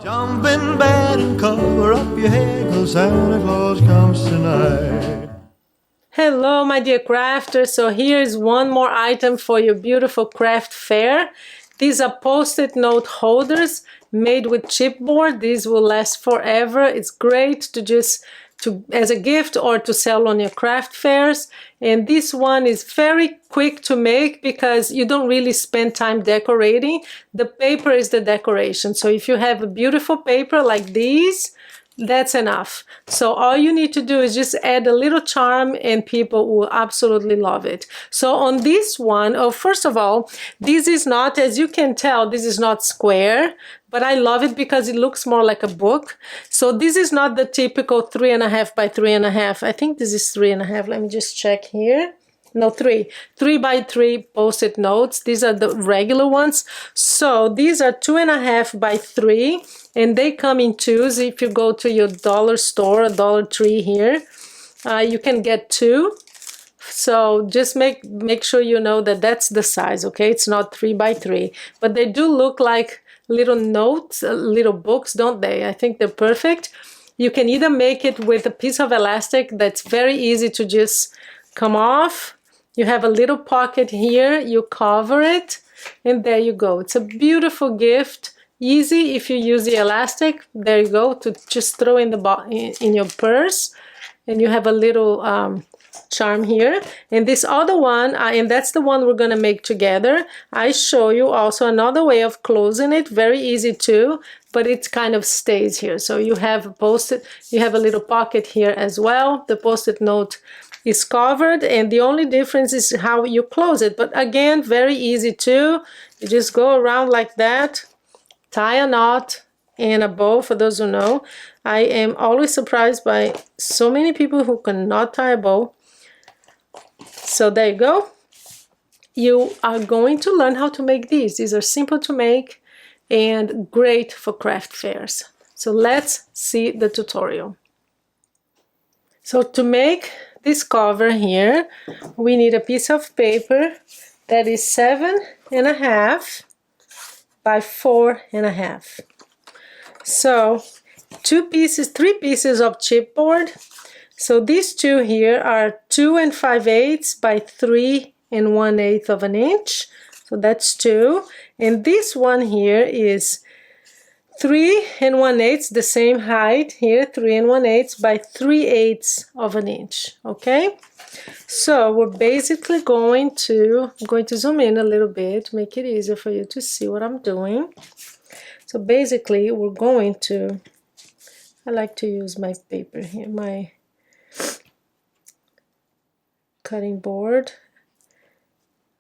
Jump in bed and cover up your head, 'cause Santa Claus comes tonight. Hello, my dear crafters. So here is one more item for your beautiful craft fair. These are post-it note holders made with chipboard. These will last forever. It's great to just as a gift or to sell on your craft fairs. And this one is very quick to make because you don't really spend time decorating. The paper is the decoration. So if you have a beautiful paper like these, that's enough. So all you need to do is just add a little charm and people will absolutely love it. So on this one, first of all, this is not, as you can tell, this is not square, but I love it because it looks more like a book. So this is not the typical 3.5 by 3.5. I think this is 3.5. Let me just check here. No, 3 by 3 post-it notes. These are the regular ones. So these are 2.5 by 3, and they come in twos. If you go to your dollar store, a Dollar Tree here, you can get 2. So just make sure you know that that's the size, okay? It's not 3 by 3, but they do look like little notes, little books, don't they? I think they're perfect. You can either make it with a piece of elastic that's very easy to just come off. You have a little pocket here, you cover it, and there you go. It's a beautiful gift, easy if you use the elastic. There you go, to just throw in in your purse, and you have a little charm here. And this other one, and that's the one we're gonna make together. I show you also another way of closing it, very easy too, but it kind of stays here. So you have a little pocket here as well. The post-it note is covered, and the only difference is how you close it. But again, very easy too. You just go around like that, tie a knot and a bow. For those who know, I am always surprised by so many people who cannot tie a bow. So there you go. You are going to learn how to make these. These are simple to make and great for craft fairs. So let's see the tutorial. So to make this cover here, we need a piece of paper that is 7.5 by 4.5. So 3 pieces of chipboard. So these two here are 2 5/8 by 3 1/8 of an inch. So that's 2. And this one here is 3 1/8, the same height here, 3 1/8 by 3/8 of an inch. Okay, so we're basically I'm going to zoom in a little bit, make it easier for you to see what I'm doing. So basically we're going to, I like to use my paper here, my cutting board.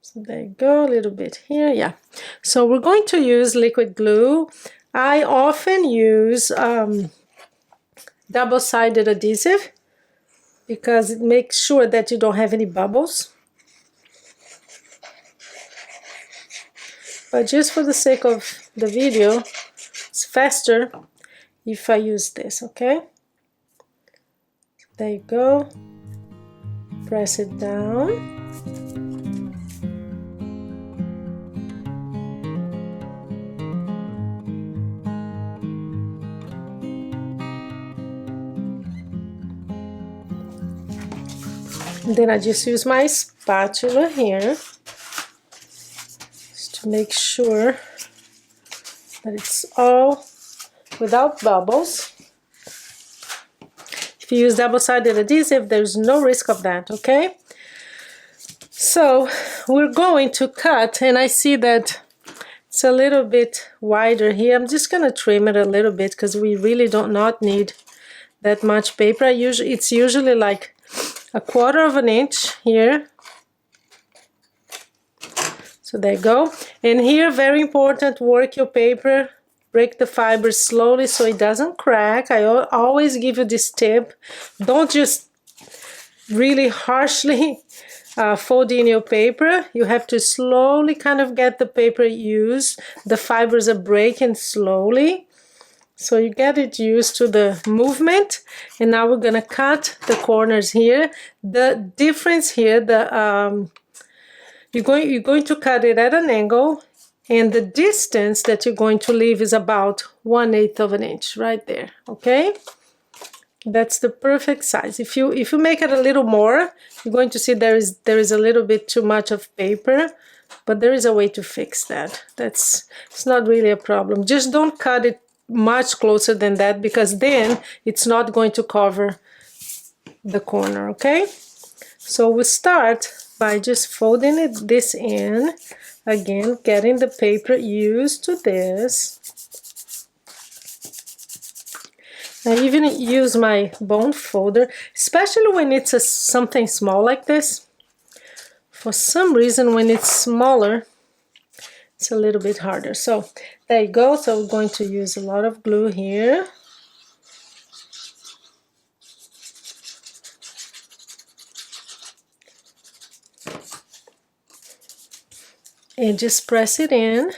So there you go, a little bit here, yeah. So we're going to use liquid glue. I often use double-sided adhesive because it makes sure that you don't have any bubbles. But just for the sake of the video, it's faster if I use this, okay? There you go. Press it down. And then I just use my spatula here just to make sure that it's all without bubbles. If you use double-sided adhesive, there's no risk of that, okay? So we're going to cut, and I see that it's a little bit wider here. I'm just going to trim it a little bit because we really not need that much paper. It's usually like 1/4 of an inch here. So there you go. And here, very important, work your paper, break the fibers slowly so it doesn't crack. I always give you this tip. Don't just really harshly fold in your paper. You have to slowly kind of get the paper used. The fibers are breaking slowly. So you get it used to the movement, and now we're gonna cut the corners here. The difference here, you're going to cut it at an angle. And the distance that you're going to leave is about 1/8 of an inch right there, okay? That's the perfect size. If you make it a little more, you're going to see there is a little bit too much of paper, but there is a way to fix that. It's not really a problem. Just don't cut it much closer than that, because then it's not going to cover the corner, okay? So we start by just folding this in, again, getting the paper used to this. I even use my bone folder, especially when it's something small like this. For some reason, when it's smaller, it's a little bit harder. So there you go. So we're going to use a lot of glue here. And just press it in.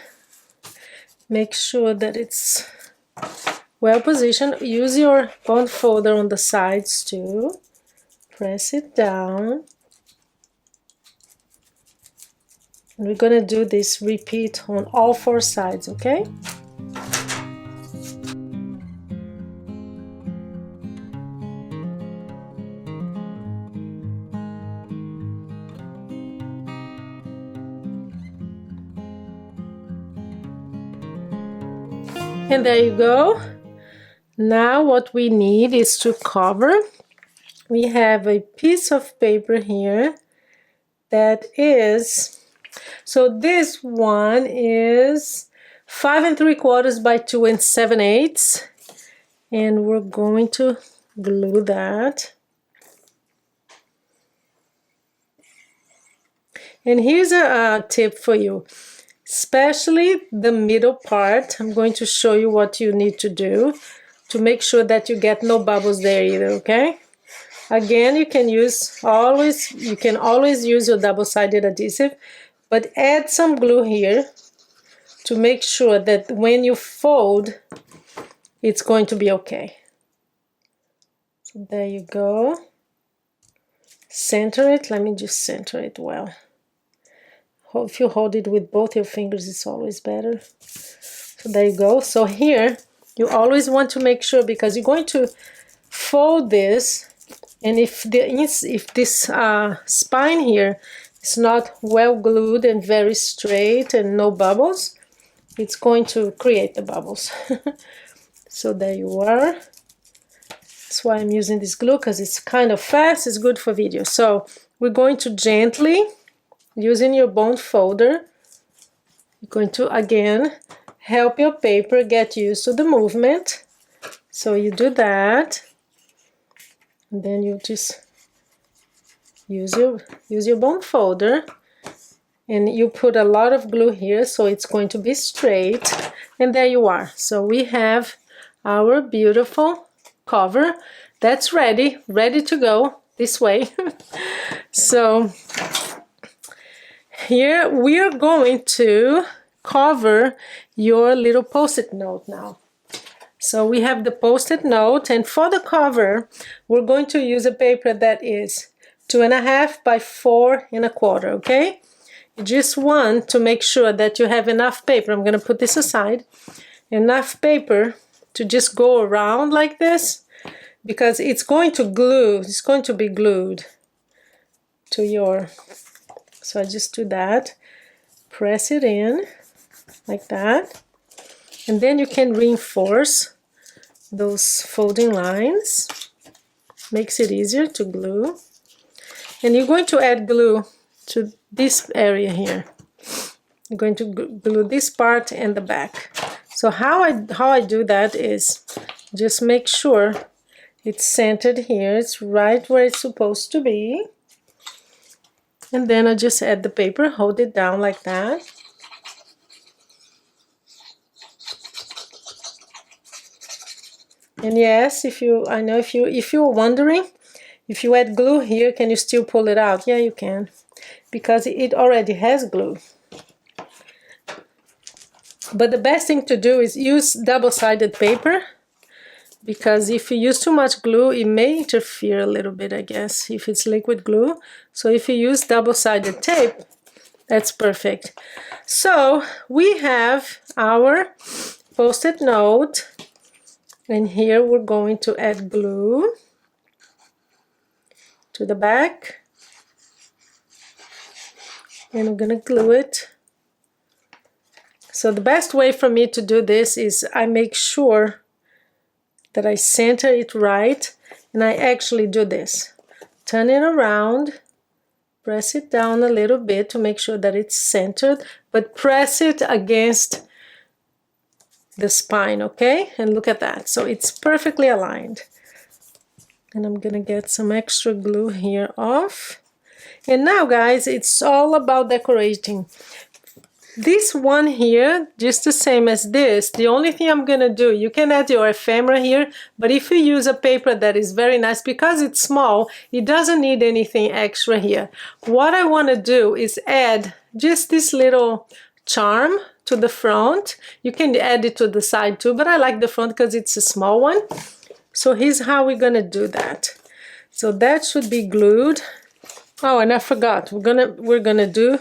Make sure that it's well positioned. Use your bone folder on the sides too. Press it down. And we're gonna do this repeat on all 4 sides, okay? And there you go. Now what we need is to cover. We have a piece of paper here that is, so this one is 5 3/4 by 2 7/8, and we're going to glue that. And here's a tip for you. Especially the middle part, I'm going to show you what you need to do to make sure that you get no bubbles there either, okay? Again, you can always use your double-sided adhesive, but add some glue here to make sure that when you fold, it's going to be okay. So there you go. Center it. Let me just center it well. If you hold it with both your fingers, it's always better. So there you go. So here, you always want to make sure, because you're going to fold this, and if this spine here is not well glued and very straight and no bubbles, it's going to create the bubbles. So there you are. That's why I'm using this glue, because it's kind of fast. It's good for video. So we're going to gently, using your bone folder, you're going to again help your paper get used to the movement. So you do that, and then you just use your bone folder, and you put a lot of glue here so it's going to be straight, and there you are. So we have our beautiful cover that's ready to go this way. So here we are going to cover your little post-it note now. So we have the post-it note, and for the cover, we're going to use a paper that is 2.5 by 4 1/4, okay? You just want to make sure that you have enough paper. I'm going to put this aside. Enough paper to just go around like this, because it's going to glue, it's going to be glued to your... So I just do that, press it in like that, and then you can reinforce those folding lines. Makes it easier to glue. And you're going to add glue to this area here. You're going to glue this part and the back. So how I do that is just make sure it's centered here. It's right where it's supposed to be. And then I just add the paper, hold it down like that. And yes, if you're wondering, if you add glue here, can you still pull it out? Yeah, you can, because it already has glue. But the best thing to do is use double-sided paper, because if you use too much glue, it may interfere a little bit, I guess, if it's liquid glue. So if you use double-sided tape, That's perfect. So we have our Post-it note, and here we're going to add glue to the back, and I'm gonna glue it. So the best way for me to do this is I make sure that I center it right, and I actually do this. Turn it around, press it down a little bit to make sure that it's centered, but press it against the spine, okay? And look at that. So it's perfectly aligned. And I'm gonna get some extra glue here off. And now, guys, it's all about decorating. This one here, just the same as this, the only thing I'm gonna do, you can add your ephemera here, but if you use a paper that is very nice, because it's small, it doesn't need anything extra here. What I wanna do is add just this little charm to the front. You can add it to the side too, but I like the front because it's a small one. So here's how we're gonna do that. So that should be glued. Oh, and I forgot, we're gonna do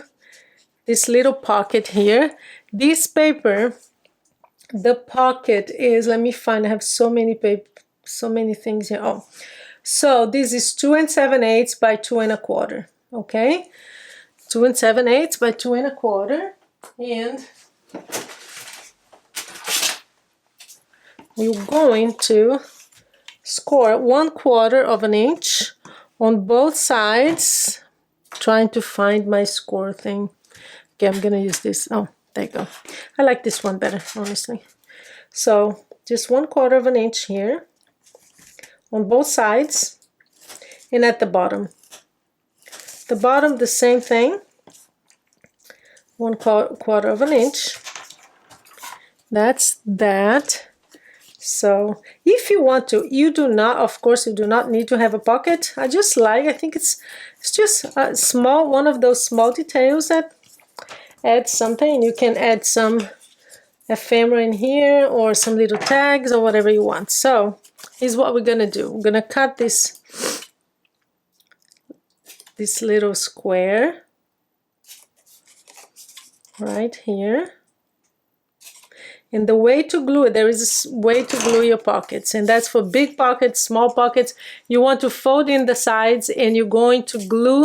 this little pocket here. This paper, the pocket is, let me find, I have so many things here. Oh, so this is 2 7/8 by 2 1/4. Okay, 2 7/8 by 2 1/4, and we're going to score 1/4 of an inch on both sides. Trying to find my score thing. Okay, I'm gonna use this. Oh, there you go. I like this one better, honestly. So just 1/4 of an inch here on both sides, and at the bottom. The bottom, the same thing. 1/4 of an inch. That's that. So if you want to, you do not, of course, you do not need to have a pocket. I think it's just a small, one of those small details that adds something. And you can add some ephemera in here or some little tags or whatever you want. So here's what we're gonna do. We're gonna cut this little square right here. And the way to glue it, there is a way to glue your pockets, and that's for big pockets, small pockets. You want to fold in the sides, and you're going to glue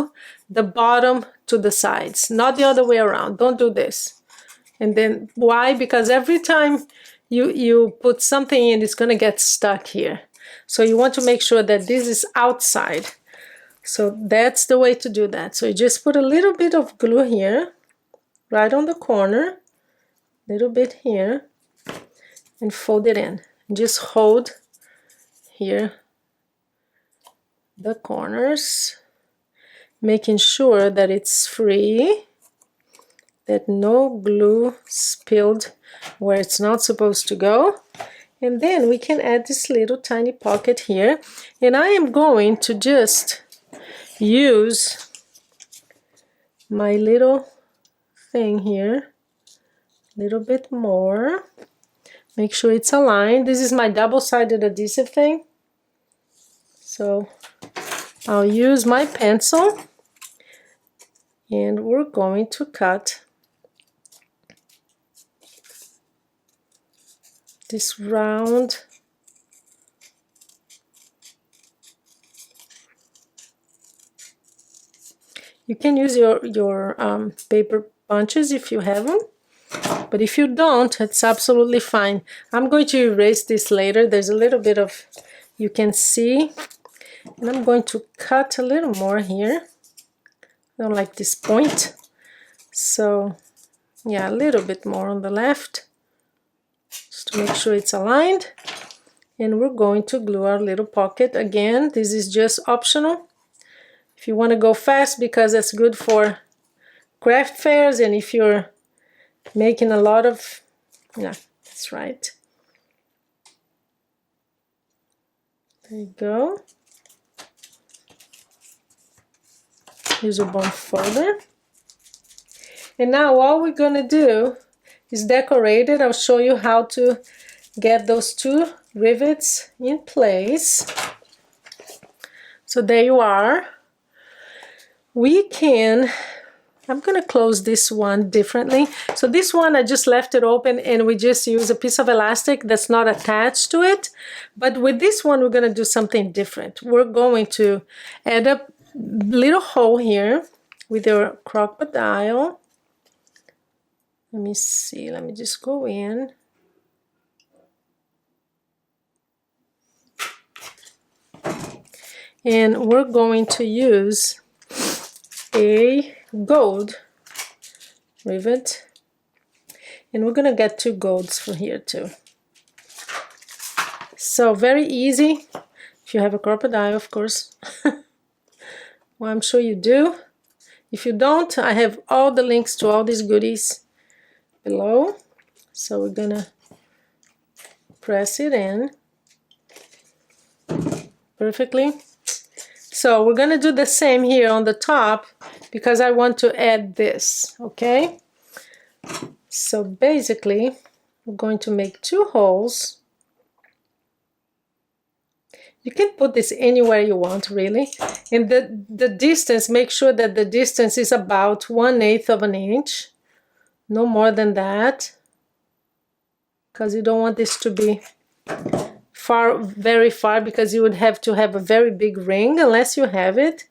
the bottom to the sides, not the other way around. Don't do this. And then why? Because every time you put something in, it's going to get stuck here. So you want to make sure that this is outside. So that's the way to do that. So you just put a little bit of glue here, right on the corner, a little bit here, and fold it in. Just hold here the corners, making sure that it's free, that no glue spilled where it's not supposed to go. And then we can add this little tiny pocket here, and I am going to just use my little thing here a little bit more. Make sure it's aligned. This is my double-sided adhesive thing. So I'll use my pencil, and we're going to cut this round You can use your paper punches if you have them, but if you don't, it's absolutely fine. I'm going to erase this later. There's a little bit of, you can see, and I'm going to cut a little more here. I don't like this point, so yeah, a little bit more on the left, just to make sure it's aligned. And we're going to glue our little pocket. Again, this is just optional. If you want to go fast, because that's good for craft fairs, and if you're making a lot of, yeah, that's right. There you go. Here's a bone folder. And now all we're going to do is decorate it. I'll show you how to get those two rivets in place. So there you are. We can I'm gonna close this one differently. So this one, I just left it open and we just use a piece of elastic that's not attached to it. But with this one, we're gonna do something different. We're going to add a little hole here with your Crop-A-Dile. Let me see, let me just go in. And we're going to use a gold rivet, and we're gonna get 2 golds for here too. So very easy if you have a Crop-A-Dile, of course. Well, I'm sure you do. If you don't, I have all the links to all these goodies below. So we're gonna press it in perfectly. So we're gonna do the same here on the top because I want to add this, okay? So basically, we're going to make 2 holes. You can put this anywhere you want, really. And the distance, make sure that the distance is about 1/8 of an inch. No more than that. Because you don't want this to be far, very far, because you would have to have a very big ring unless you have it.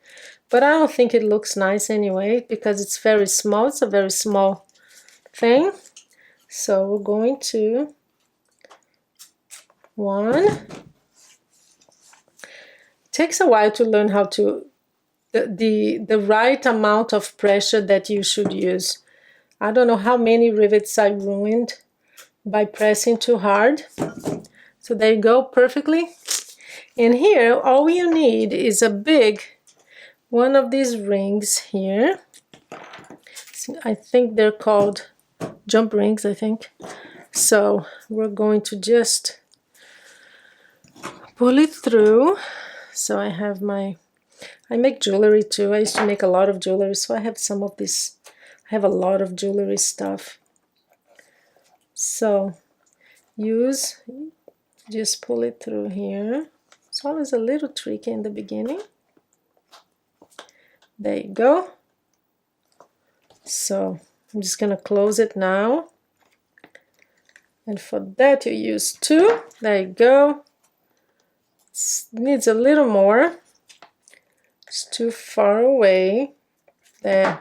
But I don't think it looks nice anyway because it's very small. It's a very small thing. So we're going to 1. It takes a while to learn how to the right amount of pressure that you should use. I don't know how many rivets I ruined by pressing too hard. So there you go, perfectly. And here, all you need is a big one of these rings here. I think they're called jump rings, I think. So we're going to just pull it through. So I have I make jewelry too. I used to make a lot of jewelry, so I have some of this. I have a lot of jewelry stuff. So just pull it through here. It's always a little tricky in the beginning. There you go. So I'm just gonna close it now. And for that you use 2. There you go. It needs a little more. It's too far away. There.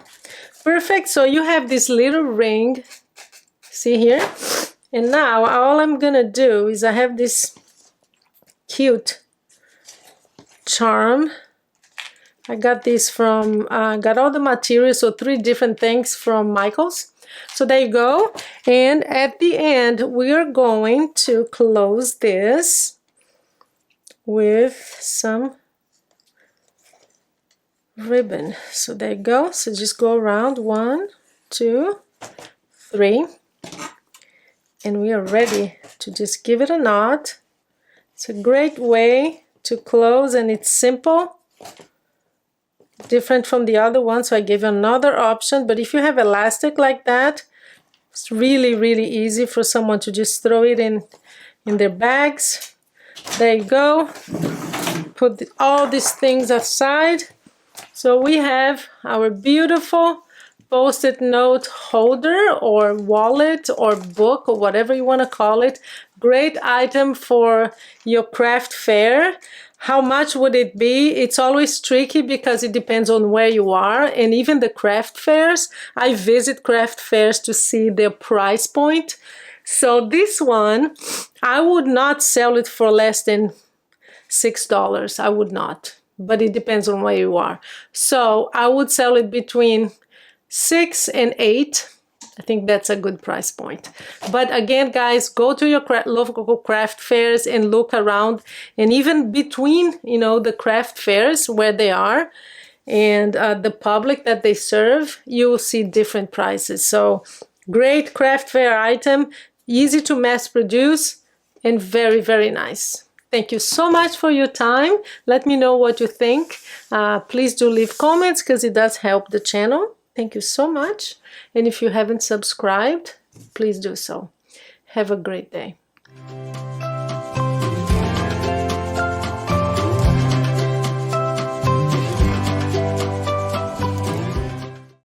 Perfect. So you have this little ring. See here? And now all I'm gonna do is I have this cute charm. I got this from, got all the materials, so 3 different things from Michael's. So there you go. And at the end, we are going to close this with some ribbon. So there you go. So just go around 1, 2, 3. And we are ready to just give it a knot. It's a great way to close, and it's simple. Different from the other one, so I gave you another option. But if you have elastic like that, it's really, really easy for someone to just throw it in their bags. There you go. Put all these things aside. So we have our beautiful Post-it note holder or wallet or book or whatever you want to call it. Great item for your craft fair. How much would it be? It's always tricky because it depends on where you are, and even the craft fairs. I visit craft fairs to see their price point. So this one, I would not sell it for less than $6. I would not, but it depends on where you are. So I would sell it between $6 and $8. I think that's a good price point. But again, guys, go to your local craft fairs and look around, and even between, you know, the craft fairs where they are and the public that they serve, you will see different prices. So great craft fair item, easy to mass produce, and very, very nice. Thank you so much for your time. Let me know what you think. Please do leave comments because it does help the channel. Thank you so much. And if you haven't subscribed, please do so. Have a great day.